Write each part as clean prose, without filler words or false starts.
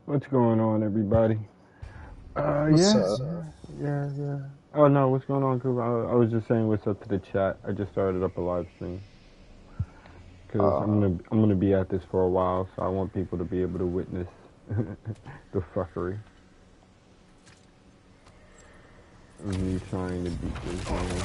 What's going on, everybody? What's Yeah, up? yeah. Oh no, what's going on, Cooper? I was just saying what's up to the chat. I just started up a live stream because Uh, I'm gonna be at this for a while, so I want people to be able to witness the fuckery of me trying to beat this game.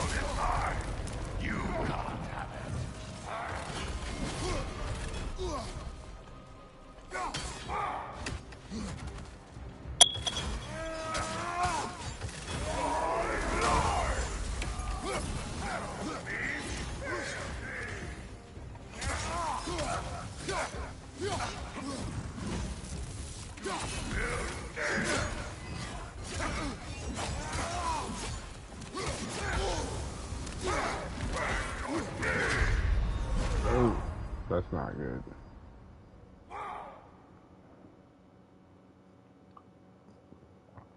Oh, that's not good.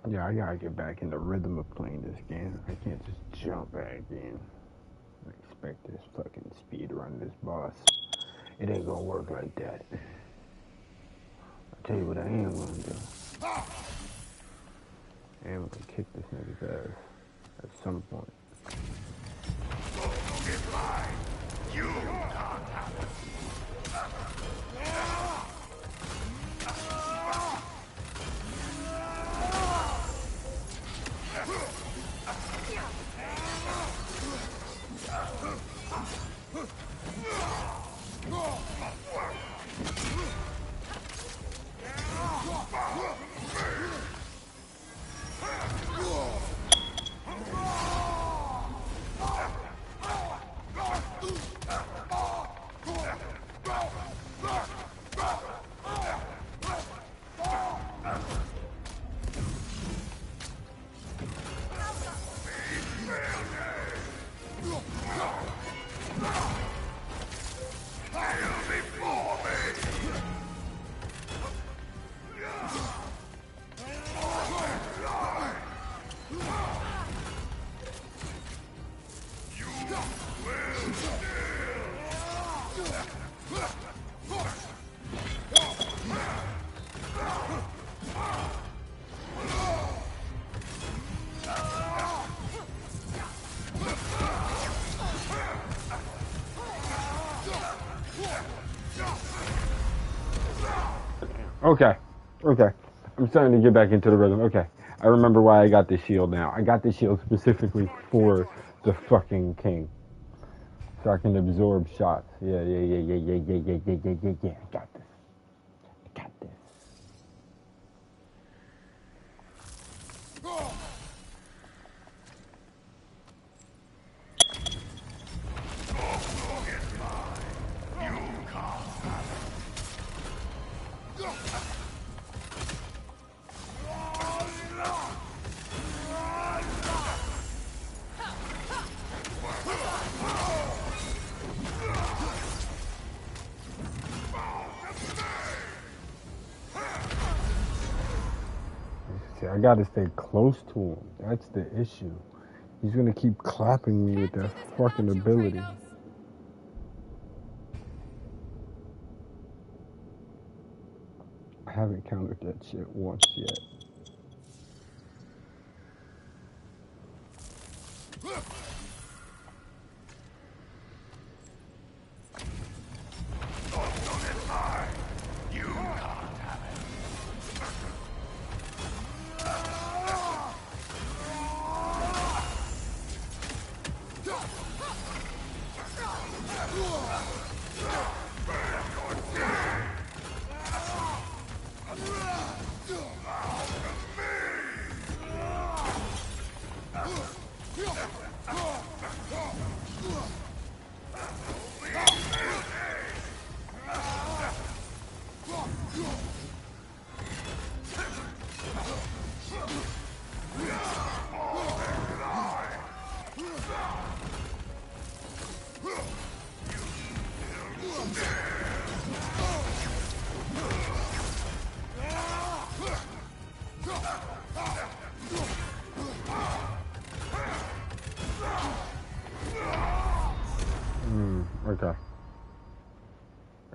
Yeah, I gotta get back in the rhythm of playing this game. I can't just jump back in. I expect this fucking speed run this boss. It ain't gonna work like that. I'll tell you what I am gonna do. I am gonna kick this nigga's ass at some point. Okay, okay. I'm starting to get back into the rhythm. Okay, I remember why I got this shield now. I got this shield specifically for the fucking king, so I can absorb shots. Yeah. I got this. I got this. See, I gotta stay close to him. That's the issue. He's gonna keep clapping me with that fucking ability. I haven't countered that shit once yet.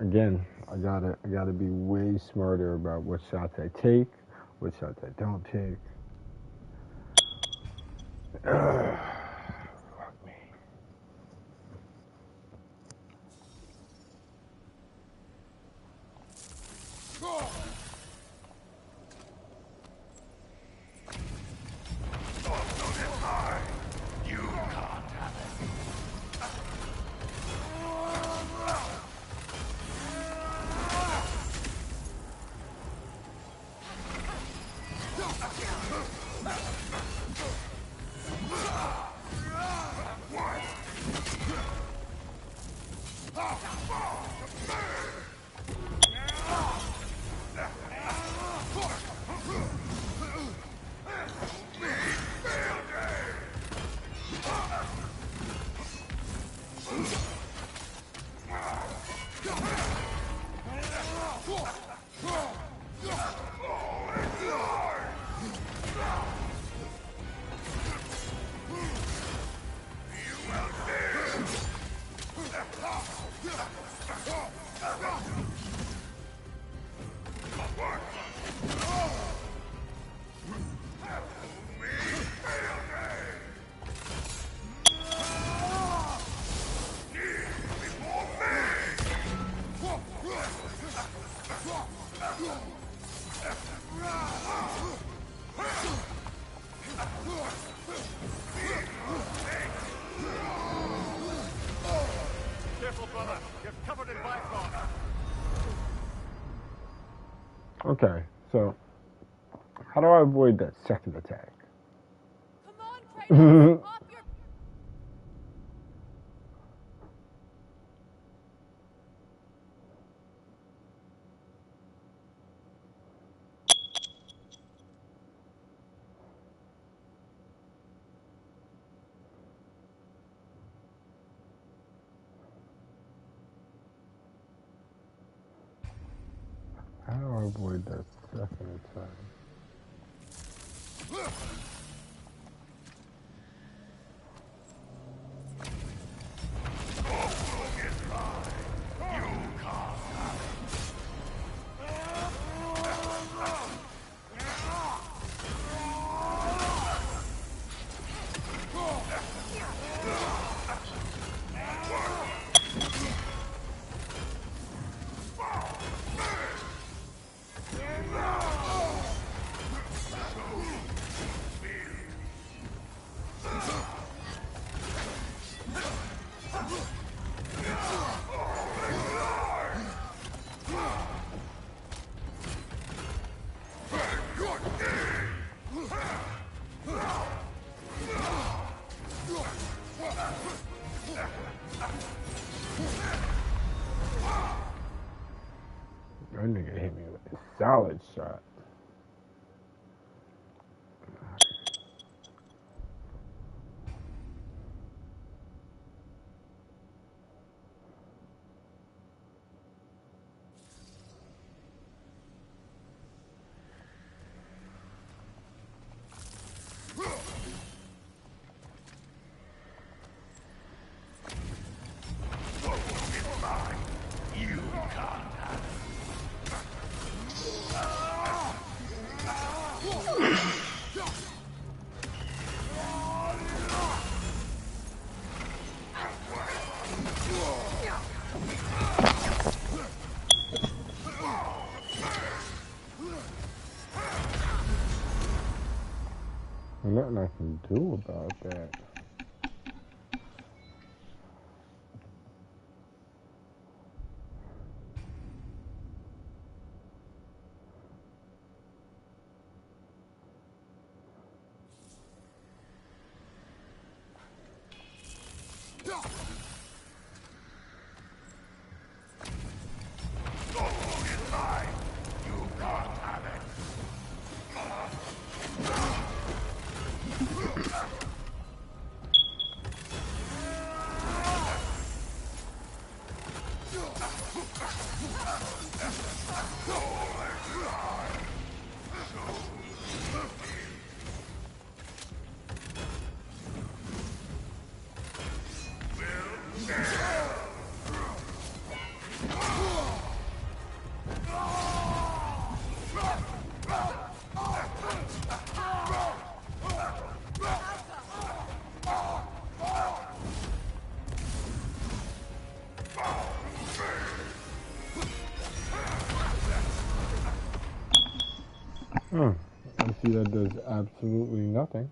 again, I gotta be way smarter about what shots I take, what shots I don't take. Fuck me. Okay, so how do I avoid that second attack? Come on, Kratos! Off your... How do I avoid that second attack? That nigga hit me with a solid shot. Nothing I can do about that. I see that does absolutely nothing.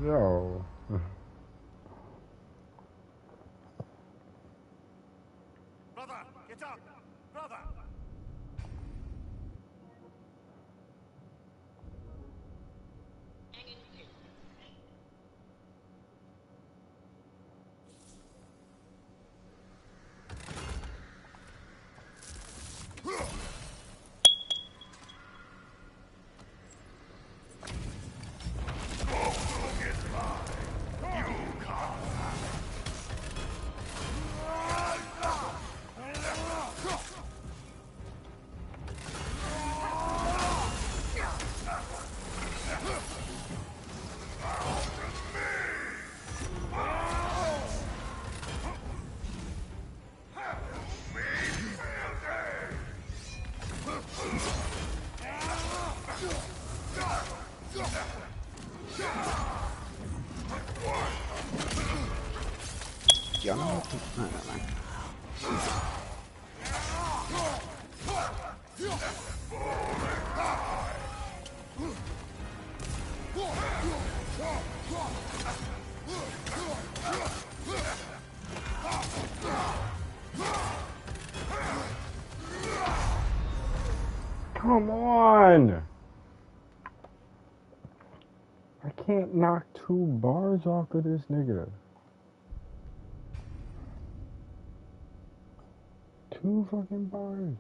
Yo. Brother, get up! Brother! Y'all know what to... No, no, no. Come on! I can't knock 2 bars off of this nigga. 2 fucking bars.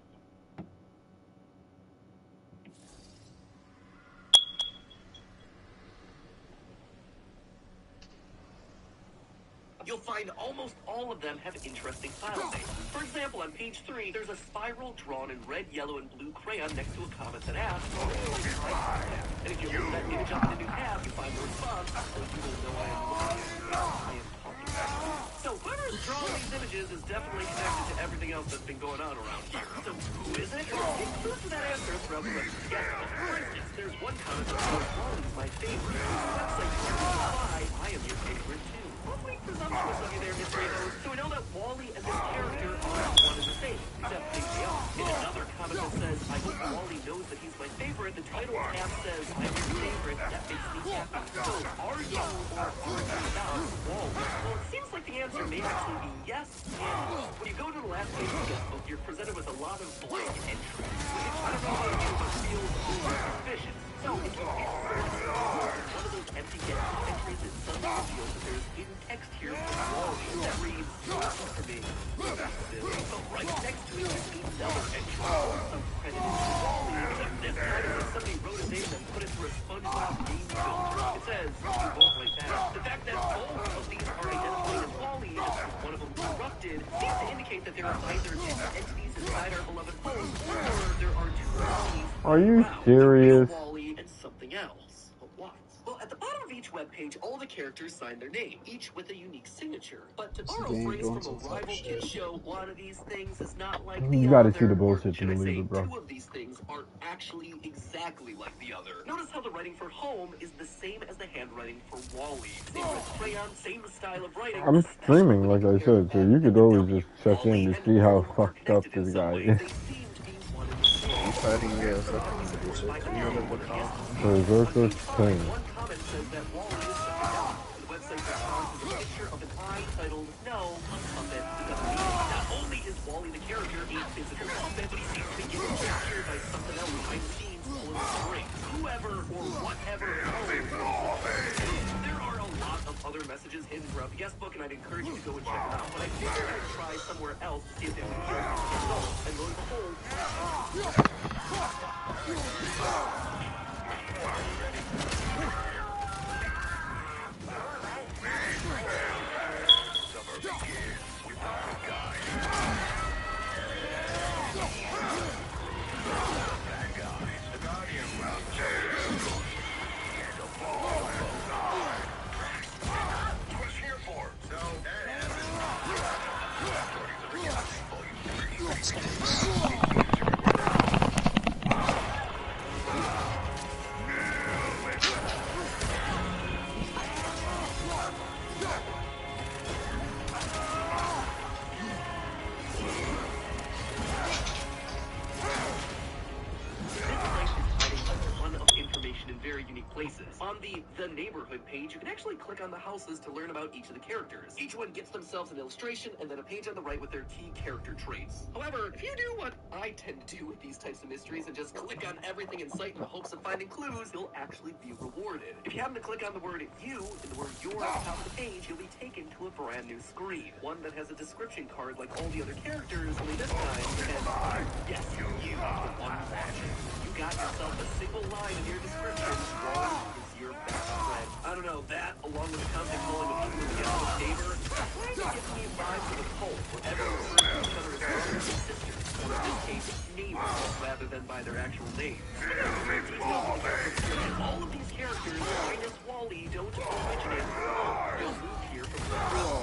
You'll find almost all of them have interesting file names. For example, on page 3, there's a spiral drawn in red, yellow, and blue crayon next to a comment that asks, and if you open that image up in a new tab, you find the response, so you will know I am talking about. So whoever's drawn these images is definitely connected to everything else that's been going on around here. So who is it? Get clues to that answer throughout the rest of the schedule. For instance, there's one comment that says, Wally's my favorite. The website why I am your favorite too. Awfully presumptuous of you there, Miss Rainbow. So we know that Wally and this character are one and the same, except they are. In another comment that says, I hope Wally knows that he's my favorite, the title tab says, I'm your favorite, that makes me happy. So, are you or are you not Wally? Well, it seems like the answer may actually be yes and no. When you go to the last page of the guestbook, you're presented with a lot of blank entries, which I don't know about you, but feels suspicious. So, if you get one of those empty guestbook entries, it suddenly reveals that there's hidden text here from Wally that reads, listen for me, but right next to it is another entry, also credited to Wally, except this time it's like somebody wrote his name and put it through a SpongeBob game filter. It says, you won't like that. The fact that both of these are identified as Wally and one of them corrupted seems to indicate that there are either two entities inside our beloved home, or there are 2 Wallys. Are you serious? Wally and something else. But what? Well, at the bottom of each each webpage, all the characters sign their name, each with a unique signature. But to borrow a game phrase doing from a some fuck rival shit. kid show, one of these things is not like the You other. gotta see the Or bullshit should to I believe say, it, bro. two of these things are actually exactly like the other. Notice how the writing for home is the same as the handwriting for Wally. Same red crayon, same style of writing. I'm streaming, like I said, so you could always just check in to see how fucked up this guy is. They seem to be one and the same. Are you fighting fucking Berserker whatever they call him? Berserker King. One comment says that Wally is dumb. The website responds with a picture of an eye titled "No, a puppet." Not only is Wally the character a physical puppet, but he seems to be getting captured by something else behind the scenes pulling the strings. Whoever or whatever there are a lot of other messages hidden throughout the guest book, and I'd encourage you to go and check them out. But I figured I'd try somewhere else to see if they would yield results. And lo and behold, in very unique places. On the neighborhood page, you can actually click on the houses to learn about each of the characters. Each one gets themselves an illustration and then a page on the right with their key character traits. However, if you do what I tend to do with these types of mysteries and just click on everything in sight in the hopes of finding clues, you'll actually be rewarded. If you happen to click on the word "you" and the word "your" at the top of the page, you'll be taken to a brand new screen. One that has a description card like all the other characters, only this time it has, yes, you, the one watching. You got yourself a single line in your description. Wally is your best friend. I don't know, that, along with the constant calling of people to get to the neighbor, kind of gives me vibes of a cult, where everyone refers to each other as brothers and sisters, or in this case, neighbors, rather than by their actual names. All of these characters, minus Wally, don't originate from home. They all moved here from the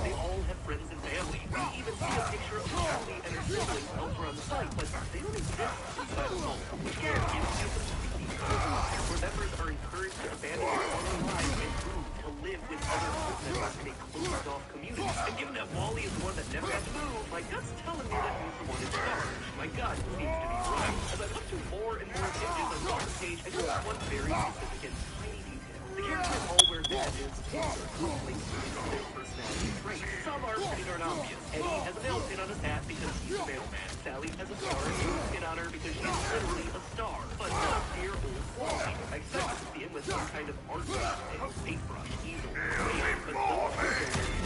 They all have friends and family. We even see a picture of Wally and her siblings elsewhere on the site, but they don't exist inside of home. Which again gives you some creepy vibes, where members are encouraged to abandon their own lives and move to live with other cult members in a closed-off community. And given that Wally is the one that never had to move, my gut's telling me that he's the one in charge. My gut seems to be right. As I look through more and more images on the page, I notice one very specific and tiny detail. The characters all wear badges to links to their personality traits. Some are pretty darn obvious. Eddie has a mail pin on his hat because he's a mailman. Sally has a star pin on her because she's literally a star. But not dear old Wally. I expect to see him with some kind of art paintbrush, easel, crayon, but those are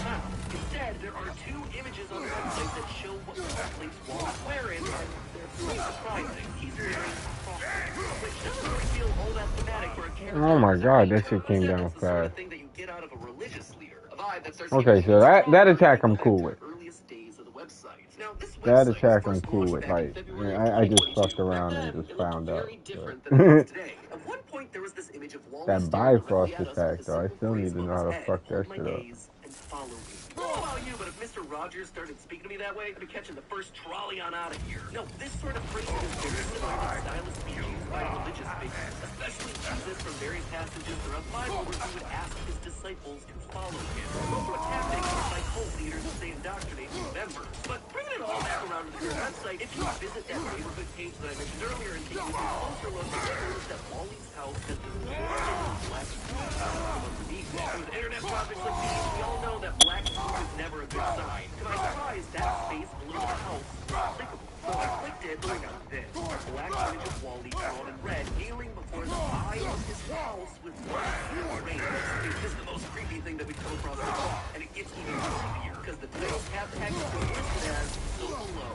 found. Instead, there are two images on the website that show what links Wally's wearing, and they're pretty surprising. He's wearing crossbreeds, which doesn't really feel all that thematic for a character. Oh my god, that shit came down It's the sort of fast. thing that you get out of a religious leader. A vibe that starts Okay, so that attack I'm cool with. earliest days of the website. Now, this That website attack was I'm first cool launched with. back in Like, February of I just 2022. fucked around Back and then, just it looked found out. very different But than it does today. At one point, there was this image of Wally that staring Bifrost directly at us attack, with a though, I simple still phrase need to above know how his to head, fuck that "Hold my shit up. gaze and follow me." I don't know about you, but if Mr. Rogers started speaking to me that way, I'd be catching the first trolley on out of here. No, this sort of phrasing is very similar to the style of speech used by religious figures, especially Jesus from various passages throughout the Bible where he would ask his disciples to follow him. It's also a tactic used by cult leaders as they indoctrinate new members. But bringing it all back around to the current website, if you visit that neighborhood page that I mentioned earlier and take a closer look, you notice that Wally's house has been black from underneath. With internet projects like these, we all know that black smoke is never a good sign. To my surprise, that space below the house was clickable. So I clicked it, and I got this. A black image of Wally drawn in red, kneeling before the eye of his house with black rain. This is the most creepy thing that we've come across so far, and it gets even creepier, because the title tab text is listed as "so below."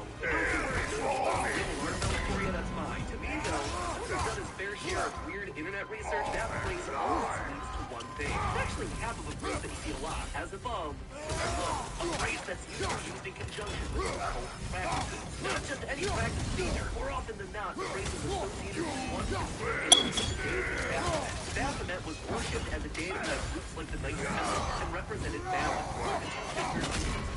That's fine. To me, though, someone who's done his fair share of weird internet research, that phrase always leads to one thing. It's actually half of a phrase that you see a lot. As above, so below. A phrase that's usually used in conjunction with occult practices. Not just any practice either. More often than not, the phrase is associated with one specific Baphomet was worshipped worshipped as a deity by groups like the Knights Templar and represented balance,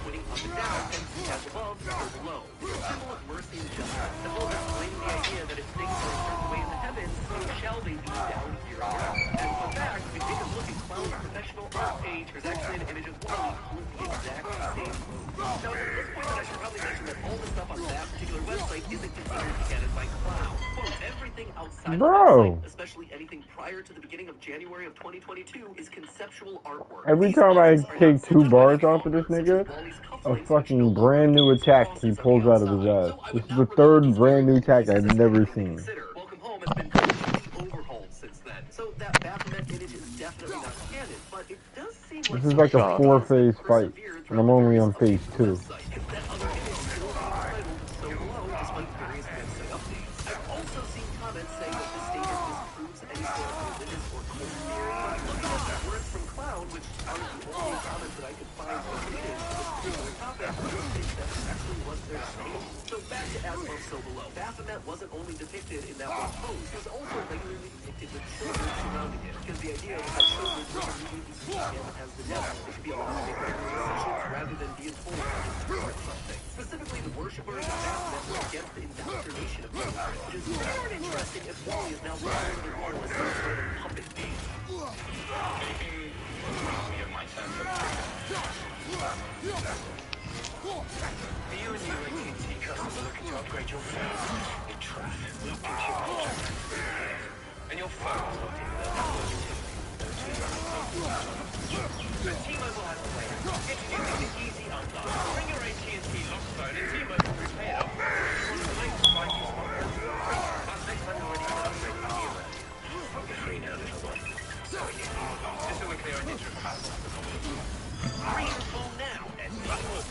pointing up and down, and as above, so below. It's a symbol of mercy and justice, as well as explaining the idea that if things are a certain way in the heavens, so shall they be down here on earth. And for fact, if you take a look at Clown's professional art page, there's actually an image of Wally pulling the exact same move. Now, at this point, I should probably mention that all the stuff on that particular website isn't considered canon by Clown. Quote, everything outside the website, especially anything prior to the beginning of January of 2022, is conceptual artwork. Every time I take 2 bars off of this nigga, a fucking brand new attack he pulls out of his ass. This is the 3rd brand new attack I've never seen. Welcome Home has been completely overhauled since then. So that Baphomet image is definitely not canon, but it does seem like this is like a 4-phase fight, and I'm only on phase 2. I've also seen comments saying that the statement disproves any sort of religious or cult theory. Looking at the words from Clown, which are the only comments that I could find related to this particular topic, I don't think that's actually what they're saying. So back to As Above, So Below. Baphomet wasn't only depicted in that one pose, it was also regularly depicted with children surrounding it, because the idea was that children would immediately see him as the devil. They should be allowed to make their own decisions rather than being told to interpret something. Specifically, the worshippers of Baphomet were against the indoctrination of children, which is more interesting if Wally is now following their role as some sort of puppet being. Are you a new AT&T customer looking to upgrade your phone? Your traffic will get your contract. And your phone's not in there. T-Mobile has a way. Introducing the Easy Unlock. Bring your AT&T lock phone and T-Mobile repair. One of the latest Vikings models. Plus next time you're ready to upgrade the new one. You're free now, little one. So are you. Just so we're clear on digital password. Free your phone now at T-Mobile.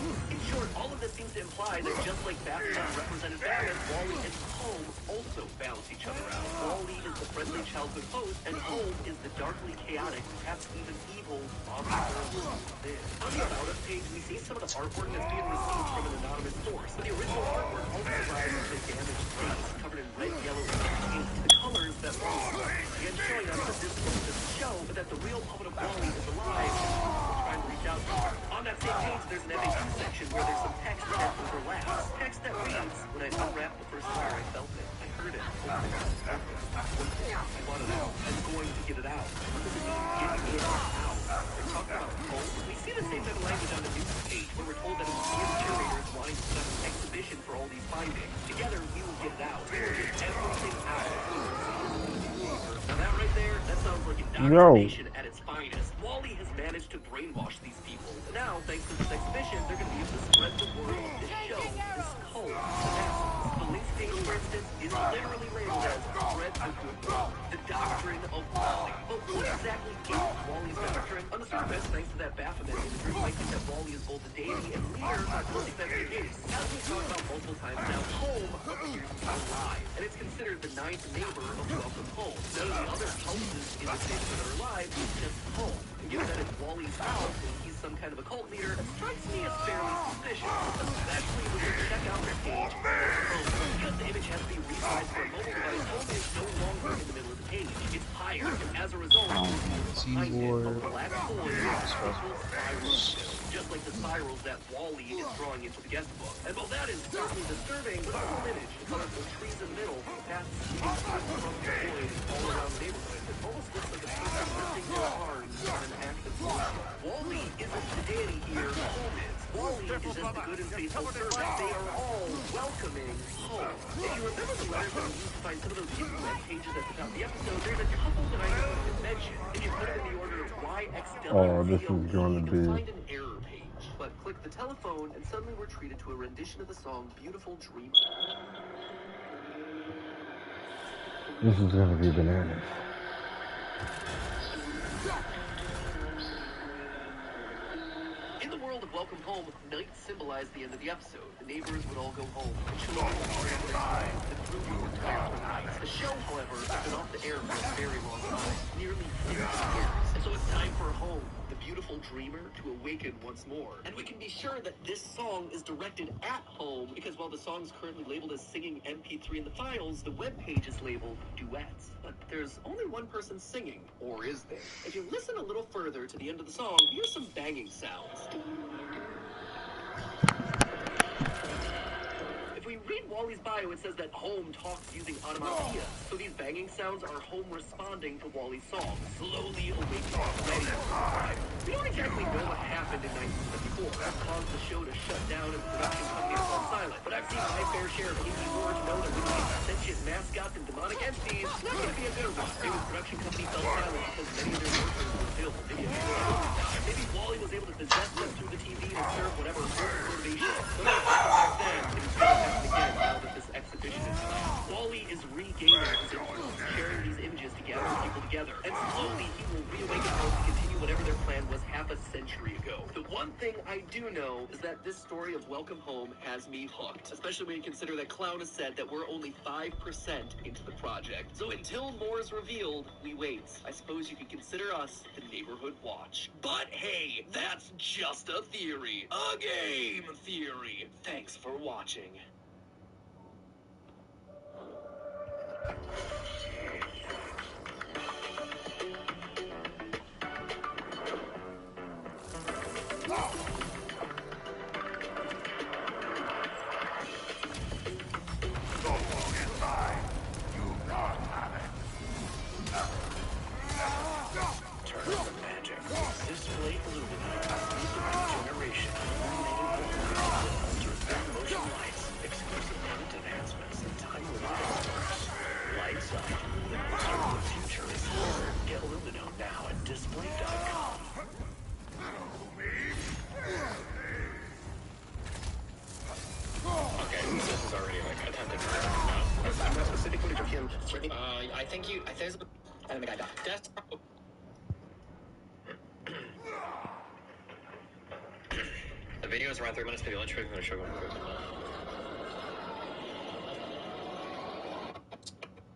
In short, all of this seems to imply that just like Baphomet represented balance, Wally and Home also balance each other out. Wally is the friendly childhood host, and Home is the darkly chaotic, perhaps even evil, omnipotent within. On the About Us page, we see some of the artwork that's being received from an anonymous source, but the original artwork also arrives with a damaged face, covered in red, yellow, and pink, the colors that Wally likes. Again, showing us that this doesn't show, but that the real puppet of Wally is alive, and trying to reach out to her. On that same page, there's an FAQ section where there's some text that overlaps. Text that reads, when I unwrapped the first wire, I felt it. I heard it. I wanted it. I'm going to get it out. What does it mean, get it out? They're talking about cold. We see the same type of language on the news page, where we're told that it was the curators wanting to set up an exhibition for all these findings. Together, we will get it out. We will get everything out. Now that right there, that sounds like indoctrination at its finest. Wally has managed to brainwash these people. And now, thanks to this exhibition, they're going to be able to spread the word of this show, this cult, to masses. The links page, for instance, is literally labeled as Spread the Good Word, the doctrine of Wally. But what exactly is Wally's doctrine? On the surface, thanks to that Baphomet imagery, you might think that Wally is both a deity and leader, but I don't think that's the case. As we talked about multiple times now, Home appears alive, and it's considered the 9th neighbor of Welcome Home. None of the other houses in this neighborhood are alive, it's just Home. And given that it's Wally's house, and he's some kind of a cult leader, that strikes me as fairly suspicious, especially when you check out the page for Home. Because the image has to be resized for a mobile device, Home is no longer in the middle of the page. It's higher, and as a result, behind it, a black hole is a spiral shape, just like the spirals that Wally is drawing into the guest book. And while that is certainly disturbing, the whole image, the colorful trees in the middle, the path leading from the void all around the neighborhood, it almost looks like a person lifting their arms on an act of worship. Wally isn't the deity here, Home is. Wally is just the good and faithful servant. They are all welcoming Home. If you remember the letters that we used to find some of those hidden web pages at the top of the episode, there's a couple that I wanted to mention. If you put it in the order of YXW, this is going to be... you'll find an error page. But click the telephone, and suddenly we're treated to a rendition of the song Beautiful Dreamer. This is going to be bananas. In the world of Welcome Home, night symbolized the end of the episode. The neighbors would all go home. The children would play their time. The crew would retire for the night. The show, however, has been off the air for a very long time, nearly 50 years. And so it's time for Home, the beautiful dreamer to awaken once more. And we can be sure that this song is directed at home because while the song's currently labeled as singing MP3 in the files, the webpage is labeled duets. But there's only one person singing, or is there? If you listen a little further to the end of the song, here's some banging sounds. If we read Wally's bio, it says that Home talks using onomatopoeia. So these banging sounds are Home responding to Wally's song, slowly awakening, ready to survive. We don't exactly know what happened in 1974 that caused the show to shut down and the production company to fall silent. But I've seen my fair share of indie horror to know that when you get sentient mascots and demonic entities, it's not going to be a good one. Maybe the production company fell silent because many of their workers were killed. Maybe Wally was able to possess them through the TV to serve whatever motivation. So back then, it was going to happen again now that this exhibition is done. Wally is regaining his influence, sharing these images to gather people together, and slowly he will reawaken Home to continue whatever their plan was half a century ago. The one thing I do know is that this story of Welcome Home has me hooked, especially when you consider that Clown has said that we're only 5% into the project. So until more is revealed, we wait. I suppose you could consider us the neighborhood watch. But hey, that's just a theory. A game theory. Thanks for watching. I think there's a guy died. That's the video is around 3 minutes, maybe lunch break. I'm going to show you one quick.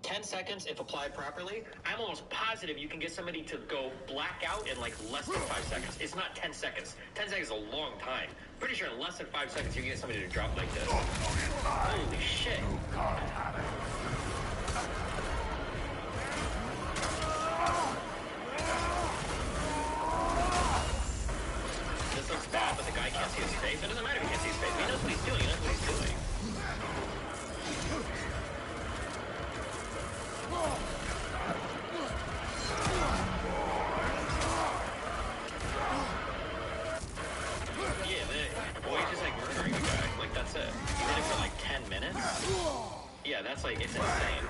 10 seconds if applied properly. I'm almost positive you can get somebody to go black out in like less than 5 seconds. It's not 10 seconds. 10 seconds is a long time. Pretty sure in less than 5 seconds you can get somebody to drop like this. Holy shit. This looks bad, but the guy can't see his face. It doesn't matter if he can't see his face. He knows what he's doing. He knows what he's doing. Yeah, that's like, it's insane.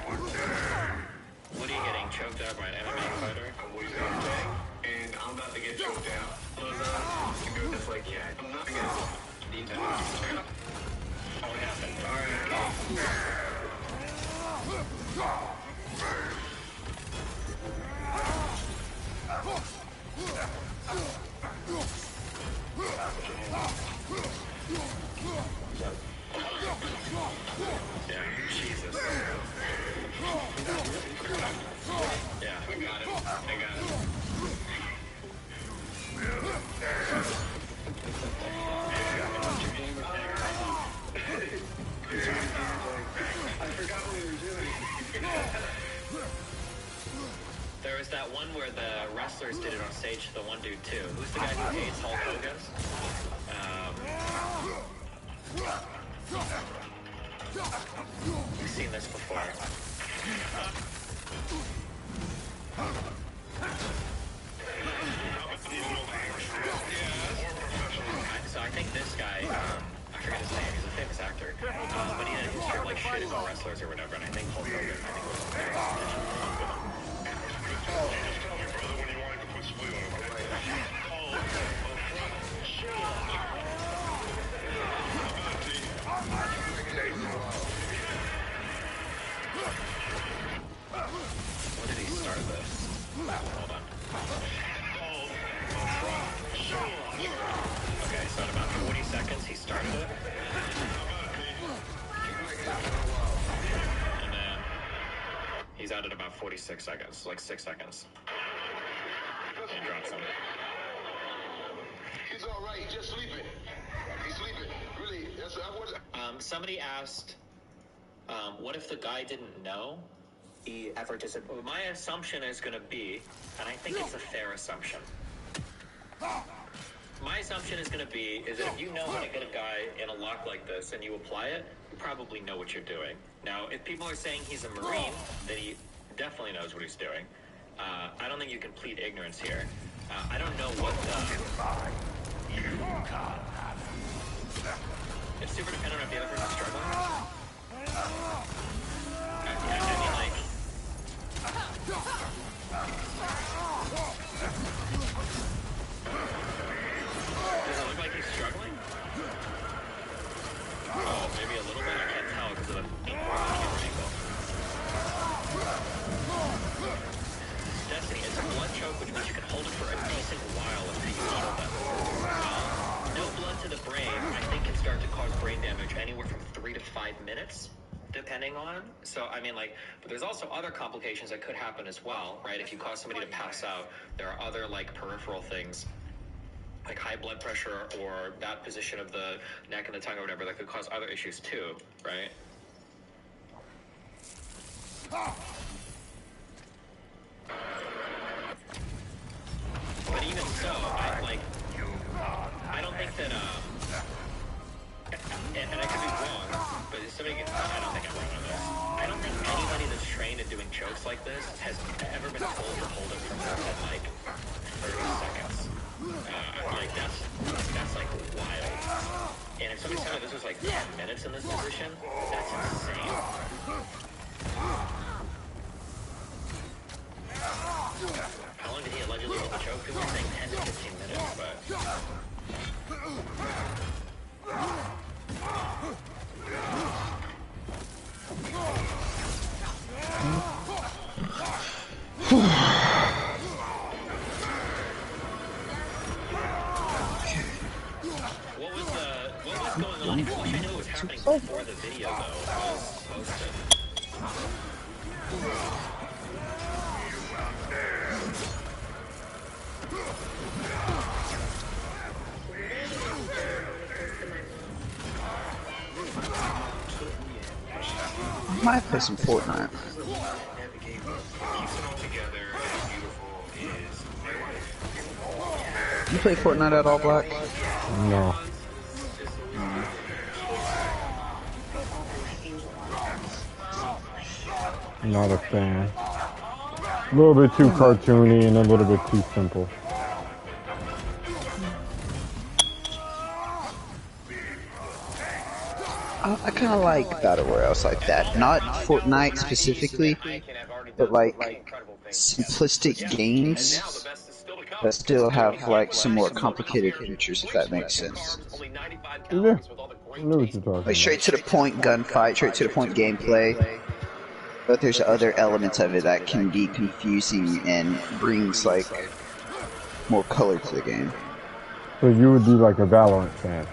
What are you getting choked up by an MMA fighter? I'm waiting on Jay, and I'm about to get choked out. But it's like, yeah, I'm not gonna need to. Oh, it happened. Yeah, Jesus. Yeah, I got it. I forgot what we were doing. There was that one where the wrestlers did it on stage, the one dude too. Who's the guy who hates Hulk Hogan? You've seen this before. So I think this guy, I forget his name, he's a famous actor, but he had a history of like shitting on wrestlers or whatever, and I think Hulk Hogan, When did he start this? Hold on. Okay, so in about 40 seconds he started it. And then he's out at about 46 seconds, like 6 seconds. He drops him. He's all right. He's just sleeping. He's sleeping. Really, that's I was. Somebody asked, what if the guy didn't know? The effort to. My assumption is going to be, and I think it's a fair assumption. My assumption is going to be is that if you know how to get a guy in a lock like this and you apply it, you probably know what you're doing. Now, if people are saying he's a Marine, then he definitely knows what he's doing. I don't think you can plead ignorance here. I don't know what it's super dependent on if the other person's struggling. I mean, like... Does it look like he's struggling? Oh, maybe a little bit. I can't tell because of the camera angle. Destiny, it's a blood choke, which means you can hold it for a decent while until you heal them. No blood to the brain, I think, can start to cause brain damage anywhere from 3 to 5 minutes, depending on. So, I mean, like, but there's also other complications that could happen as well, right? If you cause somebody to pass out, there are other, like, peripheral things, like high blood pressure or that position of the neck and the tongue or whatever that could cause other issues too, right? But even so, I don't think that, and I could be wrong, but if somebody gets, I don't think I'm wrong on this. I don't think anybody that's trained in doing chokes like this has ever been told to hold it for more than like 30 seconds. Like that's like wild. And if somebody said this was like 10 minutes in this position, that's insane. How long did he allegedly hold the choke? People are saying 10 to 15 minutes, but... What was going on? I wish I knew what was happening before the video, though, was posted. I might play some Fortnite. You play Fortnite at all, Black? No. Not a fan. A little bit too cartoony and a little bit too simple. I kind of like battle royales like that. Not Fortnite specifically, but like simplistic games that still have like some more complicated features, if that makes sense. Yeah, I know what you're talking Like straight to the point gunfight, straight to the point gameplay. But there's other elements of it that can be confusing and brings like more color to the game. So you would be like a Valorant fan?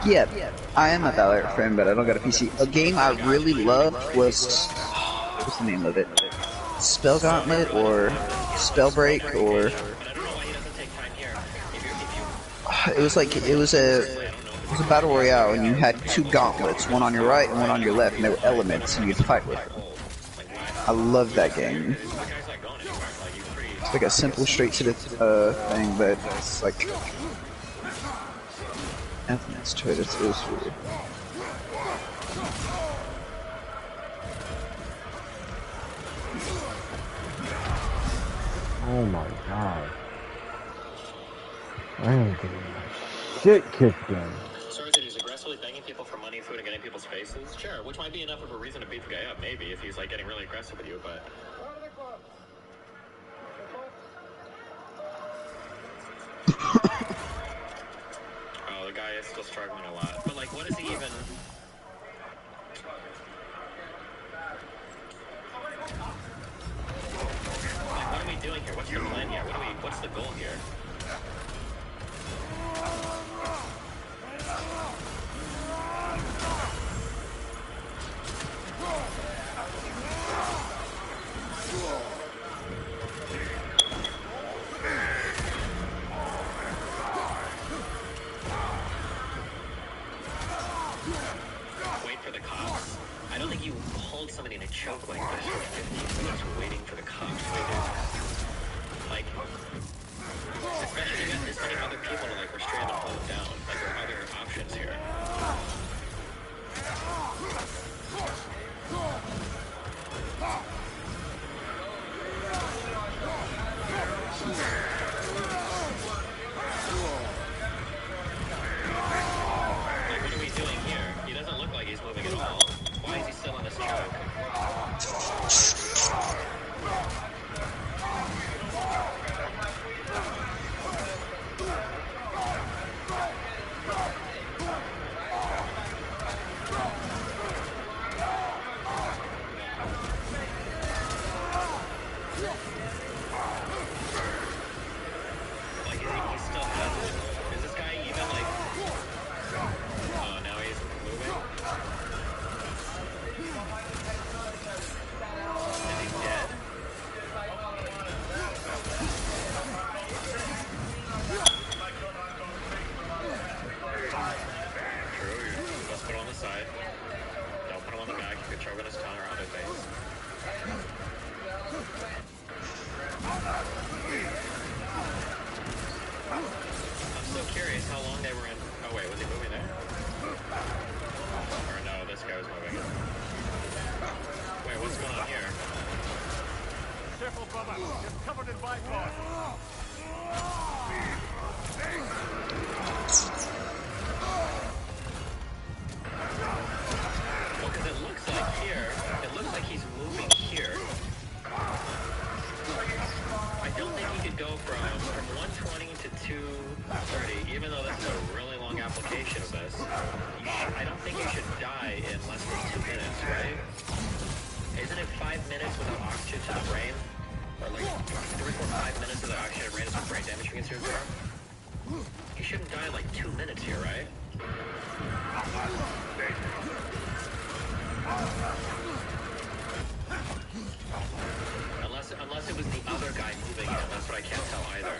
Yeah, I am a Valorant fan, but I don't got a PC. A game I really loved was, what's the name of it? Spell Gauntlet or Spellbreak or it was a battle royale, and you had 2 gauntlets, one on your right and one on your left, and they were elements, and you'd fight with them. I love that game. It's like a simple, straight to the thing, but it's like nothing else to it. It was weird. Oh my god. I am getting my shit kicked in. Sorry that he's aggressively begging people for money, food, and getting people's faces? Sure, which might be enough of a reason to beat the guy up, maybe, if he's like getting really aggressive with you, but... Oh, the guy is still struggling a lot. But like, what is he even... Like, what are we doing here? What's the plan here? What's the goal here? for the cops. I don't think you hold somebody in a choke like this for 15 minutes waiting for the cops. Like, especially when you got this many other people to like restrain and hold them down. Like, there are other options here. Unless it was the other guy moving him, that's what I can't tell either.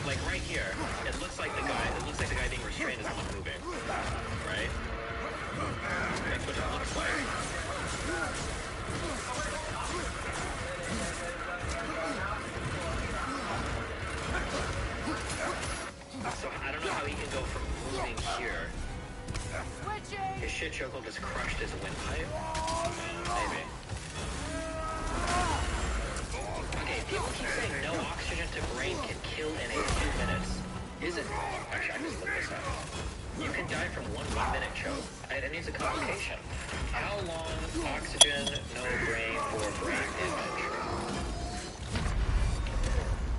Like right here, it looks like the guy being restrained is the one moving, right? That's what it looks like. So I don't know how he can go from moving here. His shit chokehold just crushed his windpipe. Maybe. Okay, people keep saying no oxygen to brain can kill in a few minutes. Is it? Actually, I just looked this up. You can die from one 1-minute choke. It needs a complication. How long oxygen, no brain, for brain damage?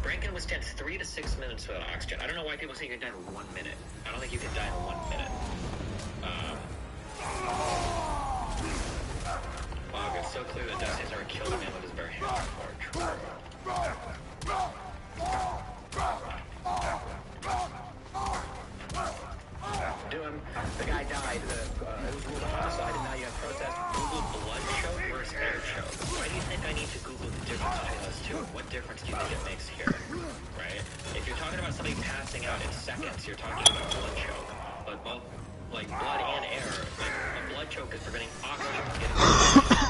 Brain can withstand 3 to 6 minutes without oxygen. I don't know why people say you can die in 1 minute. I don't think you can die in 1 minute. Wow, it's so clear that Dusty's never killed a man with his bare hands before. True. The guy died. It was ruled a homicide, and now you have protest. Google blood choke versus air choke. Why do you think I need to Google the difference between those two? What difference do you think it makes here? Right? If you're talking about somebody passing out in seconds, you're talking about blood choke. But both, like blood and air, like a blood choke is preventing oxygen from getting to.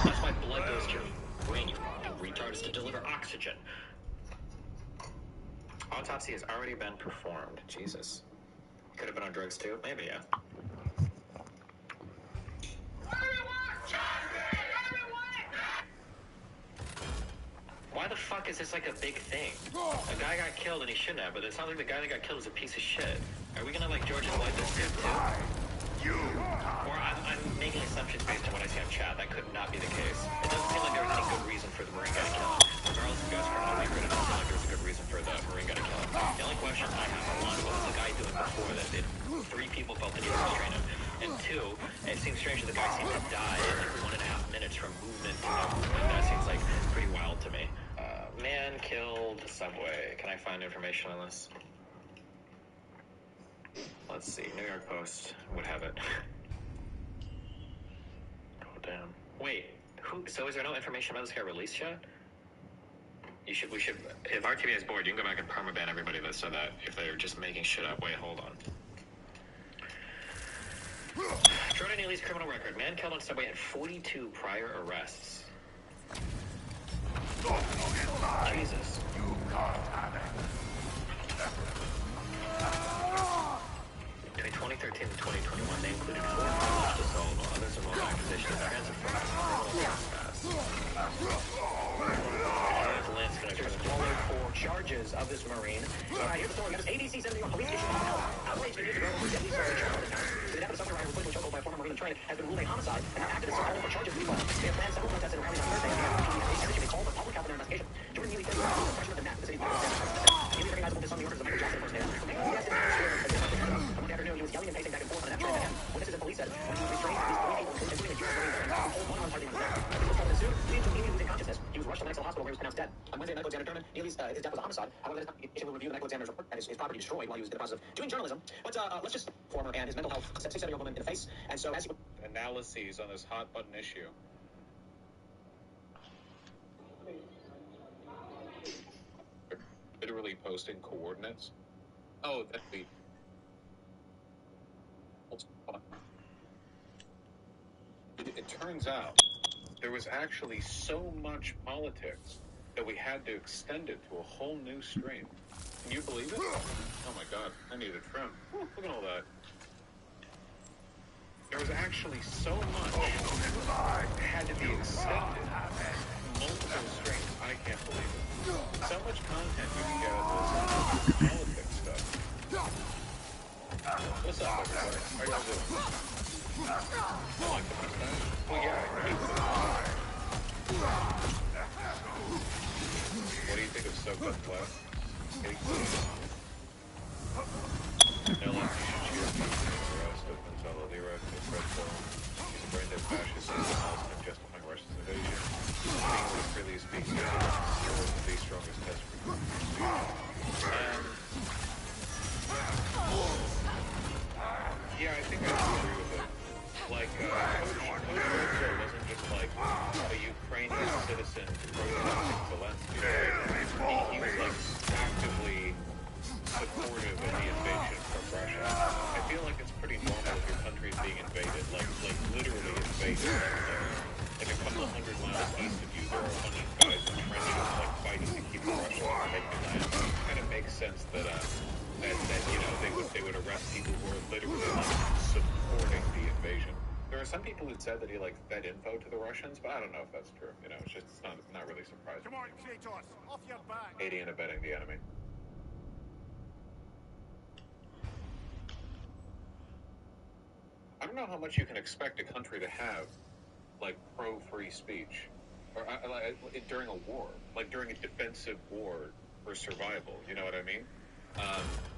That's why blood goes to your brain. You retards to deliver oxygen. Autopsy has already been performed. Jesus. Could have been on drugs too? Maybe, yeah. Why the fuck is this like a big thing? A guy got killed and he shouldn't have, but it sounds like the guy that got killed is a piece of shit. Are we gonna like George Floyd this dude too? Or I'm making assumptions based on what I see on chat. That could not be the case. It doesn't seem like there was any good reason for the Marine guy to kill him. Regardless of the guy's criminal record, it doesn't seem like there was a good reason for the Marine guy to kill him. The only question I have for one, what was the guy doing before that? Did 3 people felt the need to restrain him? And 2, it seems strange that the guy seemed to die in like 1.5 minutes from movement to no movement. That seems like pretty wild to me. Man killed Subway. Can I find information on this? Let's see. New York Post would have it. Oh, damn. Wait. Who? So is there no information about this guy released yet? We should, if RTV is bored, you can go back and permaban everybody that said that if they're just making shit up. Wait, hold on. Jordan Neely's criminal record. Man killed on subway had 42 prior arrests. Jesus. In 2013 and 2021, they included 4 criminal assault, while others involved acquisition of transit fraud and criminal trespass. Lance going to swallowed 4 charges of this Marine. Here's the story. ABC 71 police station outraged and used to grow over deadly story child. The death of a submarine rider put into a chokehold by a former Marine in training has been ruled a homicide, and now activists are calling for charges to be filed. They have planned several protests and rallies on Thursday, and they called for public health in their investigation. Jordan Neely claims the oppression of the net, the city's Neely recognizable this on the orders of Michael Jackson first day. Monday afternoon, he was yelling and pacing back and forth on the net train. Witnesses and police said when he was restrained, these 3 people, including a juror, hold one arm hardly on his neck. People told him soon, leading to Neely losing consciousness. He was rushed to the next hospital where he was pronounced dead. On Wednesday, the medical examiner determined Neely's his death was a homicide. However, that is not able to review the medical examiner's report and his property destroyed while he was in the process of doing journalism. But let's just former and his mental health set 6-7-year-old woman in the face. And so as he analyses on this hot button issue. Literally posting coordinates. Oh, that'd be. It turns out there was actually so much politics that we had to extend it to a whole new stream. Can you believe it? Oh my god, I need a trim. Ooh, look at all that. There was actually so much that had to be extended. Multiple streams. I can't believe it. So much content you can get out of this politics stuff. What's up, everybody? How y'all doing? I like the mustache. Well, yeah, I hate the mustache. What do you think of Soaked Up Flesh? No, like, you should cheer for the rest of Gonzalo Lira, his red zone. He's a brain-dead fascist and also justifying Russia's invasion. Being what freely speaks, is the strongest test for yeah, I think I agree with it. Like, Coach Red wasn't just like a Ukrainian citizen protesting Zelensky. He was like actively supportive of the invasion from Russia. I feel like it's pretty normal if your country is being invaded, like literally invaded. Like a couple of 100 miles east of you, there are a bunch of guys in trenches like fighting to keep the Russians from taking land. It kind of makes sense that you know they would arrest people who are literally supporting the invasion. There are some people who said that he like fed info to the Russians, but I don't know if that's true. You know, it's not really surprising. Come on, Kratos, off your back. Aiding and abetting the enemy. I don't know how much you can expect a country to have, like, pro-free speech, or during a war, like during a defensive war for survival. You know what I mean?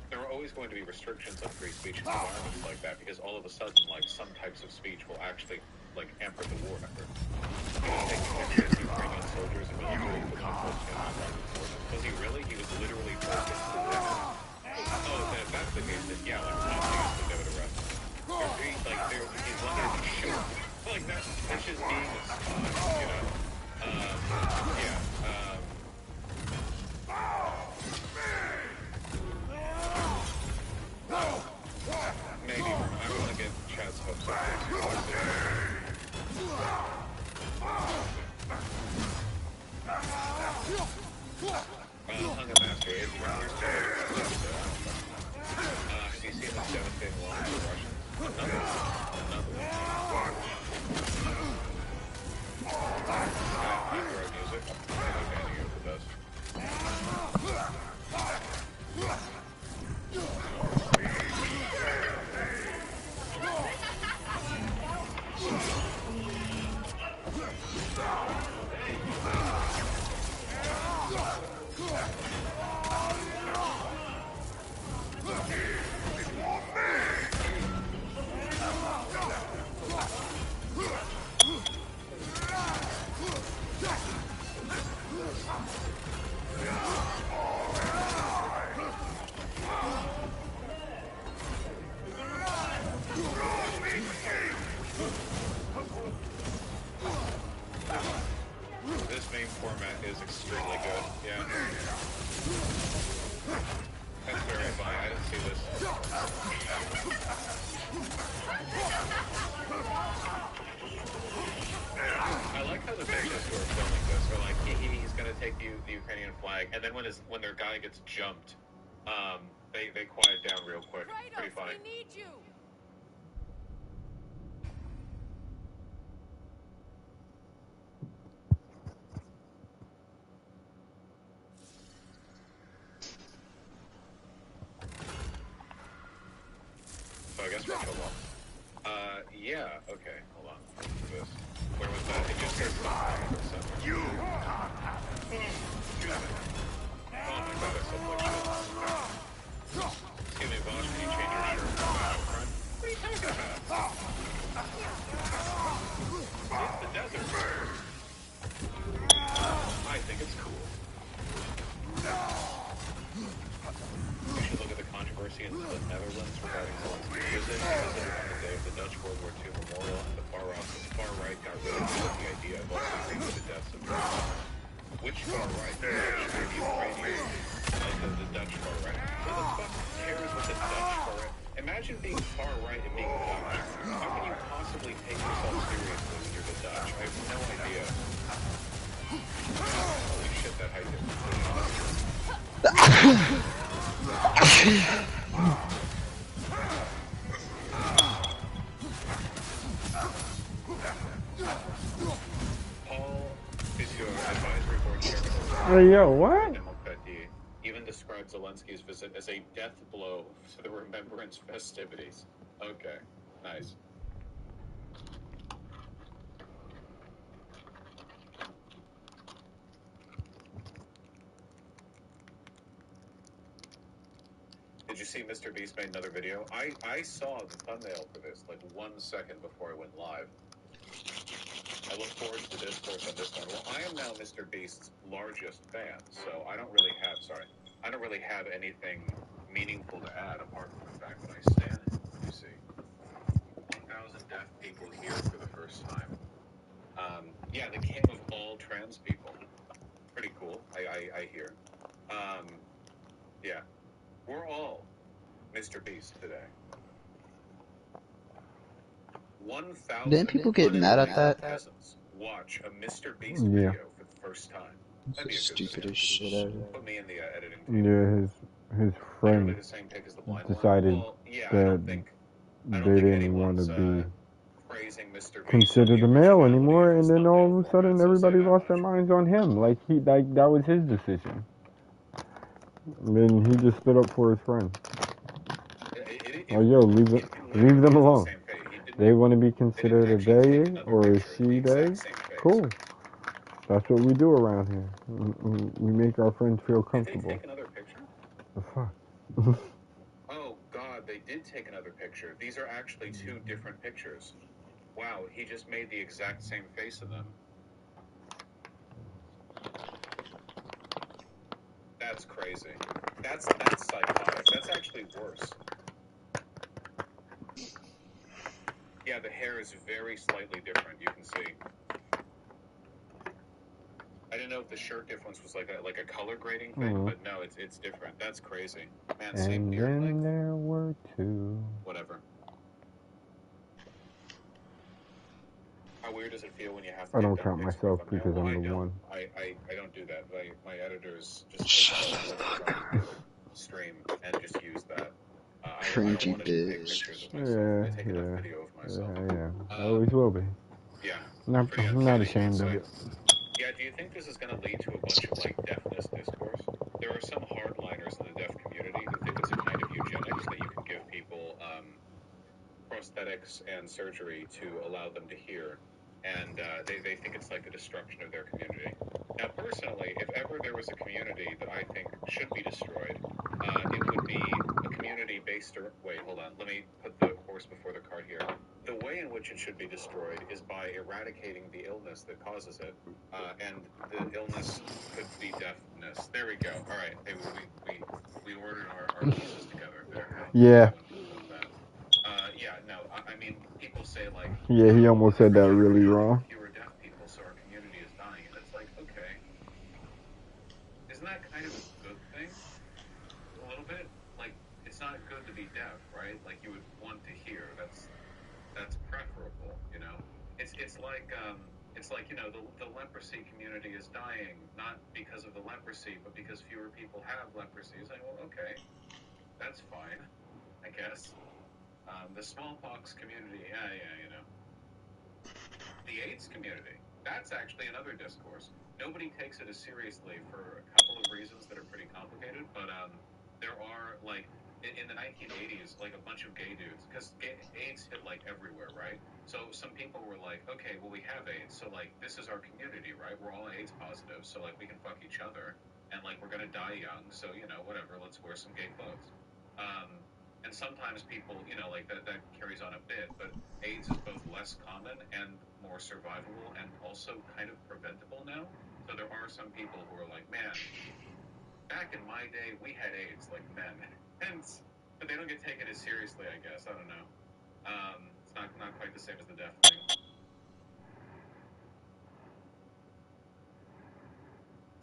There are always going to be restrictions on free speech in environments like that, because all of a sudden, like, some types of speech will actually, like, hamper the war effort. Ukrainian soldiers and military was he really? He was literally focused to death. Oh, then if that's the case, then yeah, like, obviously they would arrest him. He's lucky to be shot. Like, that's just being a spy, you know? Maybe. I want to get Chad's hopes up. Hunger Master, it's rather have you seen this devastating launch of the Russians? Another one. Music. then when their guy gets jumped, they quiet down real quick. Pretty Kratos, funny. we need you. So I guess we're still on. Yeah, okay, hold on. This. Where was that? It just started for a second. You! Oh my god, it's so much shit. Excuse me, Vaughn, can you change your shirt from Battlefront? What are you talking about? It's the desert. I think it's cool. You should look at the controversy in the Netherlands regarding Zelensky's visit. He visited on the day of the Dutch World War II memorial, and the far right got rid of the idea of welcoming the deaths of Germans. Which far right? The Ukrainian, the Dutch far right. Who the fuck cares what the Dutch far right? Imagine being far right and being Dutch. How can you possibly take yourself seriously when you're the Dutch? I have no idea. Holy shit, that height is Paul is your advisory board chairman. Hey, yo, what? Even described Zelensky's visit as a death blow to the remembrance festivities. Okay, nice. Did you see Mr. Beast made another video? I saw the thumbnail for this like 1 second before I went live. I look forward to the discourse on this one. Well, I am now Mr. Beast's largest fan, so I don't really have anything meaningful to add apart from the fact that I stand him. You see, 1,000 deaf people here for the first time. Yeah, the king of all trans people. Pretty cool. I hear. Yeah, we're all Mr. Beast today. 1,000 Didn't people get mad at that? peasants watch a Mr. Beast video for the first time. That'd be a good Stupidest scene. shit ever. Put me in the editing team. Yeah, his Literally friend the same pick as the blind decided one. Well, yeah, that they didn't want to be praising Mr. Beast considered a male anymore, and then all of a sudden everybody lost their minds on him. Like that was his decision. And then he just stood up for his friend. Oh, yo, leave them alone. They want to be considered a they or a she they. Cool. That's what we do around here. We make our friends feel comfortable. Did they take another picture? The fuck? Oh god, they did take another picture. These are actually two different pictures. Wow, he just made the exact same face of them. That's crazy. That's psychotic. That's actually worse. Yeah, the hair is very slightly different, you can see. I didn't know if the shirt difference was like a color grading thing, but no, it's different. That's crazy. Man, same beard, And then like, there were two. whatever. How weird does it feel when you have to I don't count myself because I'm the one. I don't do that. My editors just take stream and just use that. I don't want to take pictures of myself. I take enough video of myself. I always will be. Yeah. I'm not ashamed of it. Yeah, do you think this is going to lead to a bunch of, like, deafness discourse? There are some hardliners in the deaf community who think it's a kind of eugenics that you can give people prosthetics and surgery to allow them to hear. And they think it's like the destruction of their community. Now, personally, if ever there was a community that I think should be destroyed, it would be a community based around... Wait, hold on. Let me put the horse before the cart here. The way in which it should be destroyed is by eradicating the illness that causes it, and the illness could be deafness. There we go. All right. Hey, we ordered our pieces together there. Yeah. Yeah, no, I mean, people say, like... Yeah, he almost said that really wrong. Fewer deaf people, so our community is dying. And it's like, okay. Isn't that kind of a good thing? A little bit? Like, it's not good to be deaf, right? Like, you would want to hear. That's preferable, you know? It's like, it's like, you know, the leprosy community is dying, not because of the leprosy, but because fewer people have leprosy. It's like, well, okay, that's fine, I guess. The smallpox community, yeah, you know. The AIDS community, that's actually another discourse. Nobody takes it as seriously for a couple of reasons that are pretty complicated, but there are, like, in the 1980s, like, a bunch of gay dudes, because AIDS hit, like, everywhere, right? So some people were like, okay, well, we have AIDS, so, like, this is our community, right? We're all AIDS positive, so, like, we can fuck each other, and, like, we're gonna die young, so, you know, whatever, let's wear some gay clothes. And sometimes people, you know, like, that carries on a bit, but AIDS is both less common and more survivable and also kind of preventable now. So there are some people who are like, man, back in my day, we had AIDS, like men. But they don't get taken as seriously, I guess. I don't know. It's not quite the same as the death thing.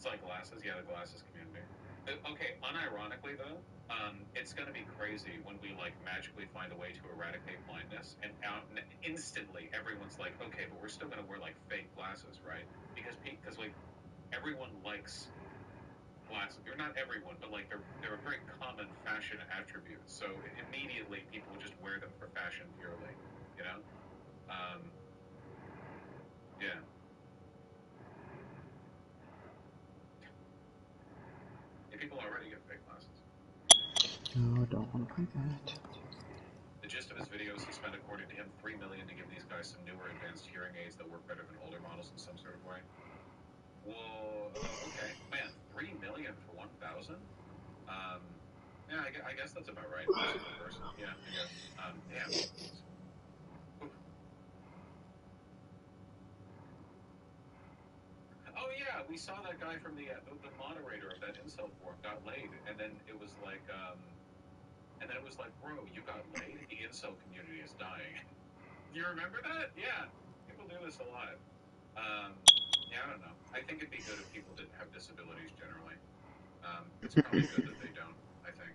It's like glasses. Yeah, the glasses community. Okay, unironically, though, it's going to be crazy when we, like, magically find a way to eradicate blindness, and instantly everyone's like, okay, but we're still going to wear, like, fake glasses, right? Because like, everyone likes glasses. They're not everyone, but, like, they're a very common fashion attribute. So immediately people just wear them for fashion purely, you know? Yeah. People already get fake glasses. No, don't want to play that. The gist of his videos, he spent, according to him, $3 million to give these guys some newer advanced hearing aids that work better than older models in some sort of way. Whoa, okay, man, $3 million for 1,000? Yeah, I guess that's about right. Person per person. Yeah, I guess. Damn. Oof. Oh yeah, we saw that guy from the moderator of that incel forum got laid, and then it was like, bro, you got laid? The incel community is dying. Do you remember that? Yeah, people do this a lot. Yeah, I don't know. I think it'd be good if people didn't have disabilities generally. It's probably good that they don't, I think.